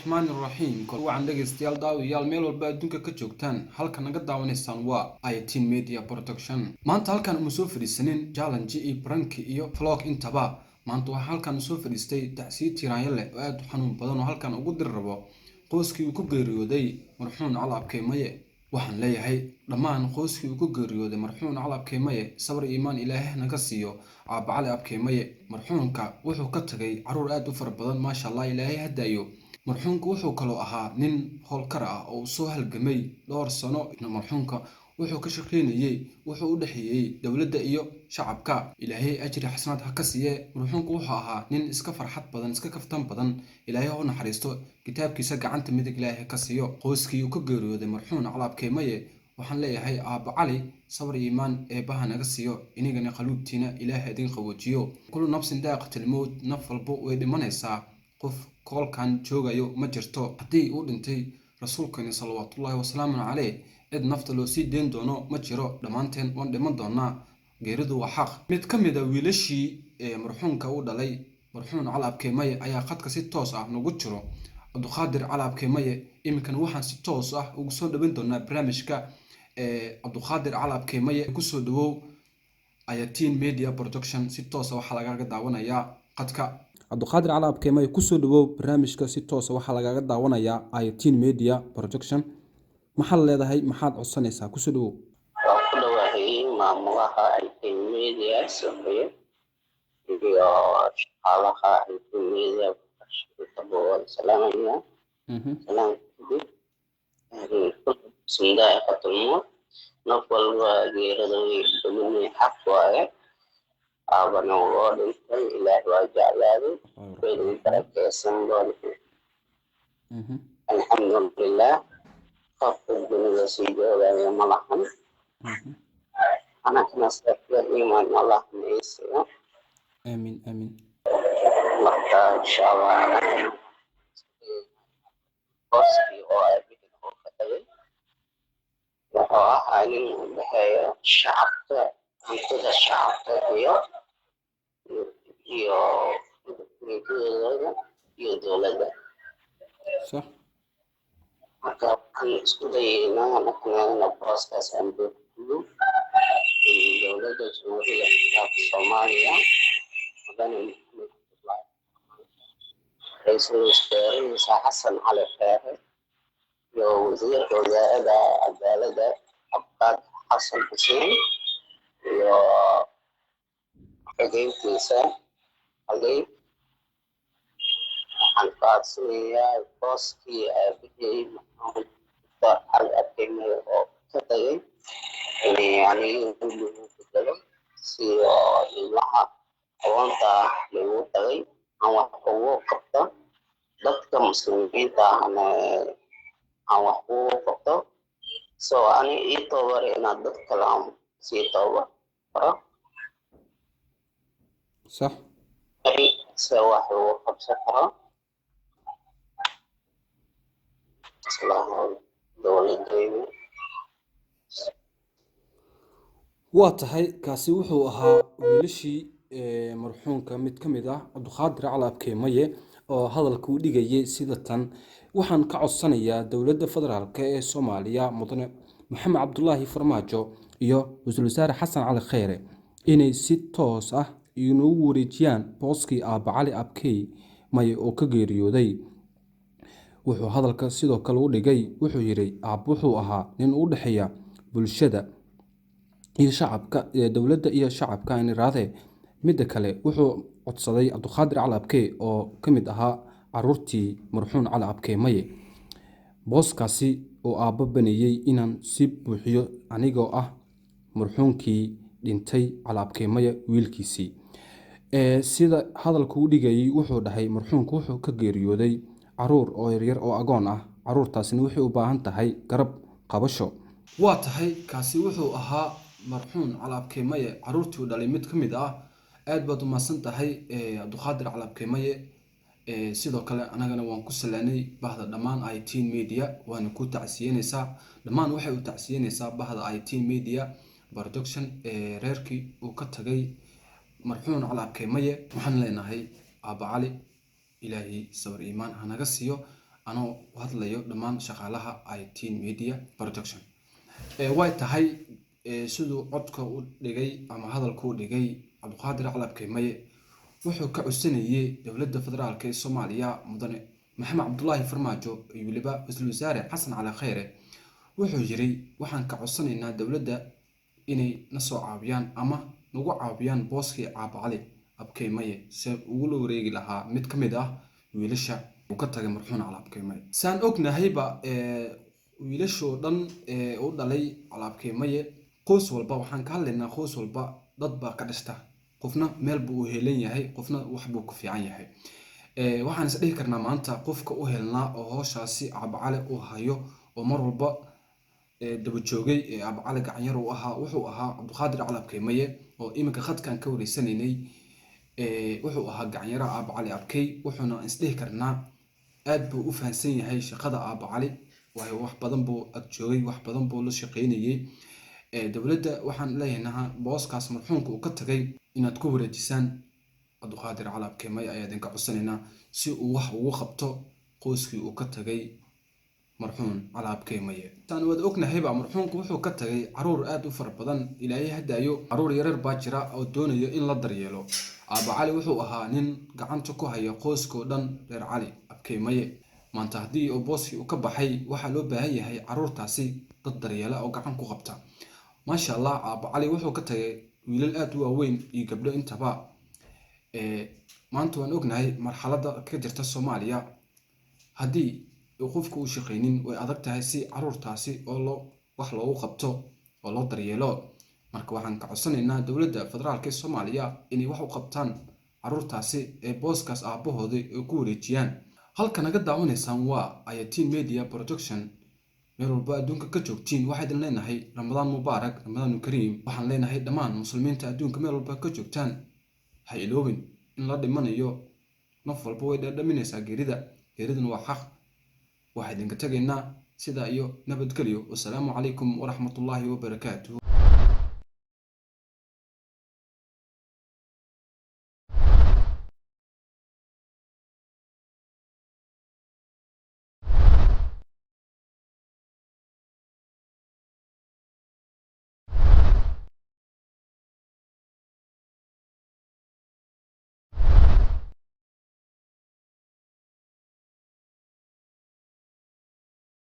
Raxmaanir Raxiim. Kol waxaan dhageystayaal daawayaal meel walba adduunka ka joogtaan halka naga daawanaysaan waa ITN Media Production. Maanta halkan uma soo fadhiisanin challenge iyo prank iyo vlog intaba. Maanta waxaan halkan soo fadhiistay tacsiid tiraanya leh oo aad u xanuun badan oo halkan ugu dir rabo qoyskii uu ku geeriyooday marxuun Cali Abkeymaye. waxaan leeyahay dhammaan qoyskii uu ku geeriyooday marxuun Cali Abkeymaye sabr iyo iimaan Ilaahay naga siiyo. Aaba Cali Abkeymaye marxuunka wuxuu ka tagay caruur aad u fara badan maasha Allah Ilaahay hadayo. marxuunka wuxuu kaloo ahaa nin howlkar ah oo soo halgamay dhowr sano. marxuunka wuxuu ka shaqeynayay wuxuu u dhaxeeyay dawladda iyo shacabka. Ilaahay ajri xasanaad ha ka siiye. marxuunka wuxuu ahaa nin iska farxad badan iska kaftan badan. Ilaahay ha u naxariisto kitaabkiisa gacanta midig Ilaahay ka siiyo. qoyskii uu ka geeriyooday marxuun Cali Abkeymaye waxaan leeyahay aaba Cali sabr iyo iimaan eebaha naga siiyo inagana qaluubtiina Ilaahay idin qaboojiyo. kullu nafsin daaqatul mawt naf walbo way dhimanaysaa. qof kolkan joogayo ma jirto hadii uu dhintay rasuulkeena sallallahu wasallam alayhi cid nafta loo sii deen doono ma jiro dhamaanteen waan dhiman doonaa geeridu waa xaq. mid ka mid ah wiilashii marxuunka uu dhalay marxuun Cali Abkeymaye ayaa khadka si toos ah nagu jiro. Cabduqaadir Cali Abkeymaye iminkan waxaan si toos ah ugu soo dhaweyn doonaa barnaamijka Cabduqaadir Cali Abkeymaye ku soo dhawow ITN Media Production si toos ah waxa laga daawanayaa khadka. Cabduqaadir Cali Abkeymaye ku soo dhawow barnaamijka si toos ah waxa laga daawanayaa ITN Media Production. maxaa leedahay maxaad codsanaysaa ku soo dhawow. waan ku dhawahay maamulaha ITN Media Sofiya iyo shaqaalaha ITN Media Production salaamaya salaam sindaa qatmo nafal waa geerada weyn xaq waaye aabana oo dhintay Ilaahay waa jeclaaday way barakeysan doon alxamdulillah قف الدنيا سيدة ويا ملحم أنا كنا سأقول إيمان الله ميسر آمين آمين إن شاء الله قصدي أو أبيك أو كذا وهو عالم بهاي الشعب أنت الشعب يدولة صح maka kan isku dayayna markaan podcast aan buuxiyo dawladda Jamhuuriyadda Soomaaliya madana ra'iisul wasaare Muuse Xasan Cali Khayre iyo wasiirka wasaaradda cadaaladda Abqaad Xasan Xuseen iyo xoghayntiisa halay waxaan qaadanayaa booskii aabahey Cali Abkeymaye oo ka tagay yani lagu bedelo si ilmaha aqoonta lagu tagay aan wax ugu qabto dadka muslimiinta aan wax ugu qabto soo ani ii tabar inaad dad kale aan sii tabar صح سواء هو خبصها صلاح دولة waa tahay kaasi wuxuu ahaa wiilashii marxuunka mid ka mid ah Cabduqaadir Cali Abkeymaye oo hadalka u dhigayay sida tan. waxaan ka codsanayaa dawladda federaalka ee Soomaaliya mudane Maxamed Cabdullaahi Farmaajo iyo Ra'iisul Wasaare Xasan Cali Khayre inay si toos ah inuu wareejiyaan booskii aaba Cali Abkeymaye oo ka geeriyooday. wuxuu hadalka sidoo kale u dhigay wuxuu yiri aab wuxuu ahaa nin u dhaxeeya bulshada iyo shacabka dawladda iyo shacabka aan iraade. mid kale wuxuu codsaday Cabduqaadir Cali Abkeymaye oo ka mid ahaa caruurtii marxuun Cali Abkeymaye booskaasi oo aaba baneeyay inaan si buuxiyo anigoo ah marxuunkii dhintay Cali Abkeymaye wiilkiisii. sida hadalku u dhigayay wuxuu dhahay marxuunku wuxuu ka geeriyooday caruur oo yar oo agoon ah. caruurtaasina waxay u baahan tahay garab qabasho. waa tahay kaasi wuxuu ahaa marxuun Cali Abkeymaye caruurtii uu dhalay mid ka mid ah. aad baad u maasan tahay Cabduqaadir Cali Abkeymaye. sidoo kale anagana waan ku salaanay bahda dhammaan ITN Media waana ku tacsiyenaysaa dhammaan waxay u tacsiyenaysaa bahda ITN Media Production reerkii uu ka tagay marxuun Cali Abkeymaye. waxaan leenahay aaba Cali ilaahay sabr iimaan hanaga siiyo anoo hadlayo dhammaan shaqaalaha IT Media Production. way tahay sidoo codka u dhigay ama hadalku u dhigay Cabdiqaadir Calab Keymaye wuxuu ka codsanayay dowladda federaalka ee Soomaaliya mudane Maxamed Cabdullaahi Farmaajo iyo waliba Ra'iisul Wasaare Xasan Cali Khayre. wuxuu yiri waxaan ka codsanaynaa dowladda inay na soo caawiyaan ama nagu caawiyaan booskii Caaba Cali Abkeymaye si uu loo wareegi lahaa mid ka mid ah wiilasha uu ka tagay marxuun Cali Abkeymaye. saan ognahayba wiilashoo dhan u dhalay Cali Abkeymaye qoys walba waxaan ka hadlaynaa qoys walba dad baa ka dhashta, qofna meel buu u heelan yahay, qofna wax buu ku fiican yahay. waxaan is dhihi karnaa maanta qofka u helnaa oo hawshaasi Caaba Cali u hayo oo mar walba daba joogay Caaba Cali gacan yar uu ahaa wuxuu ahaa Cabdiqaadir Calab Keymaye oo iminka khadkan ka wareysanaynay. wuxuu ahaa gacan yar Caaba Cali Abkey, wuxuuna is dhihi karnaa aad buu u fahansan yahay shaqada Caaba Cali, waayo wax badan buu ag joogay, wax badan buu la shaqeynayay. dowladda waxaan leeyahay booskaas marxuunka uu ka tagay inaad ku wareejisaan Cabdiqaadir Calab Keymaye ayaa idinka codsanaynaa si uu wax ugu qabto qoyskii uu ka tagay marxuun Cali Abkeymaye. taan wada ognahayba marxuunku wuxuu ka tagay caruur aad u fara badan, ilaahay hadaayo caruur yaryar baa jira oo doonayo in la daryeelo. Caaba Cali wuxuu ahaa nin gacanta ku haya qoyskoo dhan reer Cali Abkeymaye. maanta haddii uu booskii uu ka baxay waxaa loo baahan yahay caruurtaasi dad daryeela oo gacan ku qabta. maasha Allah, Caaba Cali wuxuu ka tagay wiilal aad u waaweyn iyo gabdho intaba. maanta waan ognahay marxaladda ka jirta Soomaaliya, haddii qofku uu shaqeynin way adag tahay si caruurtaasi oo wax loogu qabto oo loo daryeelo. marka waxaan ka codsanaynaa dowladda federaalka ee Soomaaliya inay wax u qabtaan caruurtaasi booskaas aabahooda ay ku wareejiyaan. halka naga daawanaysaan waa IT Media Production. meel walba adduunka ka joogtiin waxaan leenahay Ramadaan Mubaarak, Ramadaan Kariim. waxaan leenahay dhammaan muslimiinta adduunka meel walba ka joogtaan ha iloobin in la dhimanayo, naf walba way dhadhaminaysaa geeriduna waa xaq. waxaan idinka tagaynaa sida iyo nabadgelyo. wassalaamu calaykum waraxmatullaahi wabarakaatuh.